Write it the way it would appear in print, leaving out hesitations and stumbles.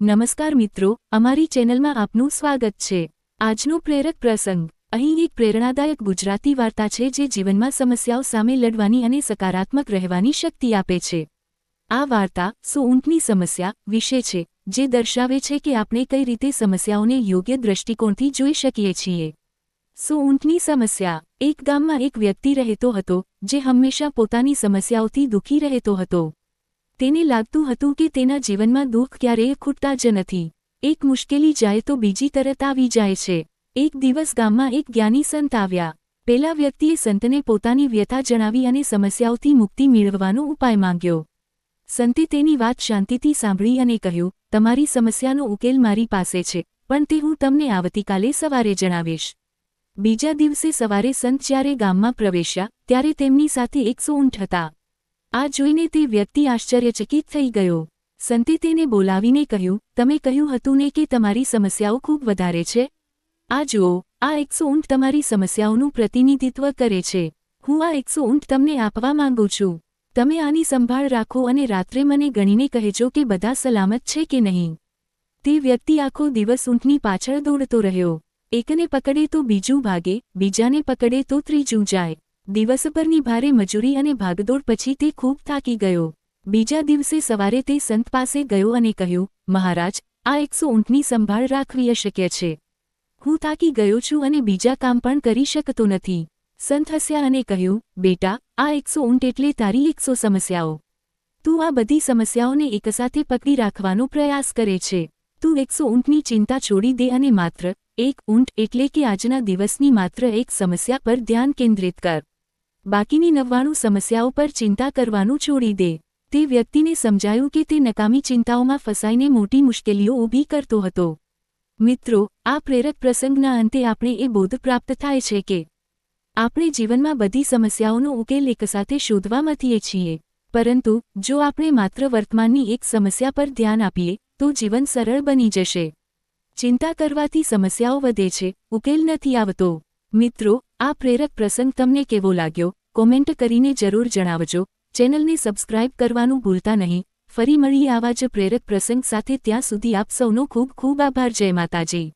નમસ્કાર મિત્રો, અમારી ચેનલમાં આપનું સ્વાગત છે। આજનો પ્રેરક પ્રસંગ। અહીં એક પ્રેરણાદાયક ગુજરાતી વાર્તા છે જે જીવનમાં સમસ્યાઓ સામે લડવાની અને સકારાત્મક રહેવાની શક્તિ આપે છે। આ વાર્તા 100 ઊંટની સમસ્યા વિશે છે, જે દર્શાવે છે કે આપણે કઈ રીતે સમસ્યાઓને યોગ્ય દૃષ્ટિકોણથી જોઈ શકીએ છીએ। 100 ઊંટની સમસ્યા। એક ગામમાં એક વ્યક્તિ રહેતો હતો જે હંમેશા પોતાની સમસ્યાઓથી દુઃખી રહેતો હતો। તેને લાગતું હતું કે તેના જીવનમાં દુઃખ ક્યારેય ખૂટતા જ નથી। એક મુશ્કેલી જાય તો બીજી તરત આવી જાય છે। એક દિવસ ગામમાં એક જ્ઞાની સંત આવ્યા। પેલા વ્યક્તિએ સંતને પોતાની વ્યથા જણાવી અને સમસ્યાઓથી મુક્તિ મેળવવાનો ઉપાય માંગ્યો। સંતે તેની વાત શાંતિથી સાંભળી અને કહ્યું, તમારી સમસ્યાનો ઉકેલ મારી પાસે છે, પણ તે હું તમને આવતીકાલે સવારે જણાવીશ। બીજા દિવસે સવારે સંત જ્યારે ગામમાં પ્રવેશ્યા ત્યારે તેમની સાથે 100 ઊંટ હતા। આ જોઈને તે વ્યક્તિ આશ્ચર્યચકિત થઈ ગયો। સંતે તેને બોલાવીને કહ્યું, તમે કહ્યું હતું ને કે તમારી સમસ્યાઓ ખૂબ વધારે છે? આ જુઓ, આ 100 ઊંટ તમારી સમસ્યાઓનું પ્રતિનિધિત્વ કરે છે। હું આ 100 ઊંટ તમને આપવા માંગુ છું। તમે આની સંભાળ રાખો અને રાત્રે મને ગણીને કહેજો કે બધા સલામત છે કે નહીં। તે વ્યક્તિ આખો દિવસ ઊંટની પાછળ દોડતો રહ્યો। એકને પકડે તો બીજું ભાગે, બીજાને પકડે તો ત્રીજું જાય। દિવસભરની ભારે મજૂરી અને ભાગદોડ પછી તે ખૂબ થાકી ગયો। બીજા દિવસે સવારે તે સંત પાસે ગયો અને કહ્યું, મહારાજ, આ 100 ઊંટની સંભાળ રાખવી અશક્ય છે। હું થાકી ગયો છું અને બીજા કામ પણ કરી શકતો નથી। સંત હસ્યા અને કહ્યું, બેટા, આ 100 ઊંટ એટલે તારી 100 સમસ્યાઓ। તું આ બધી સમસ્યાઓને એકસાથે પકડી રાખવાનો પ્રયાસ કરે છે। તું 100 ઊંટની ચિંતા છોડી દે અને માત્ર એક ઊંટ એટલે કે આજના દિવસની માત્ર એક સમસ્યા પર ધ્યાન કેન્દ્રિત કર। બાકીની 99 સમસ્યાઓ પર ચિંતા કરવાનું છોડી દે। તે વ્યક્તિને સમજાયું કે તે નકામી ચિંતાઓમાં ફસાઈને મોટી મુશ્કેલીઓ ઊભી કરતો હતો। મિત્રો, આ પ્રેરક પ્રસંગના અંતે આપણે એ બોધ પ્રાપ્ત થાય છે કે આપણે જીવનમાં બધી સમસ્યાઓનો ઉકેલ એકસાથે શોધવા મથીએ છીએ, પરંતુ જો આપણે માત્ર વર્તમાનની એક સમસ્યા પર ધ્યાન આપીએ તો જીવન સરળ બની જશે। ચિંતા કરવાથી સમસ્યાઓ વધે છે, ઉકેલ નથી આવતો। મિત્રો, આ પ્રેરક પ્રસંગ તમને કેવો લાગ્યો? કોમેન્ટ કરીને જરૂર જણાવજો। ચેનલને સબસ્ક્રાઇબ કરવાનું ભૂલતા નહીં। ફરી મળીએ આવા જ પ્રેરક પ્રસંગ સાથે। ત્યાં સુધી આપ સૌનો ખૂબ ખૂબ આભાર। જય માતાજી।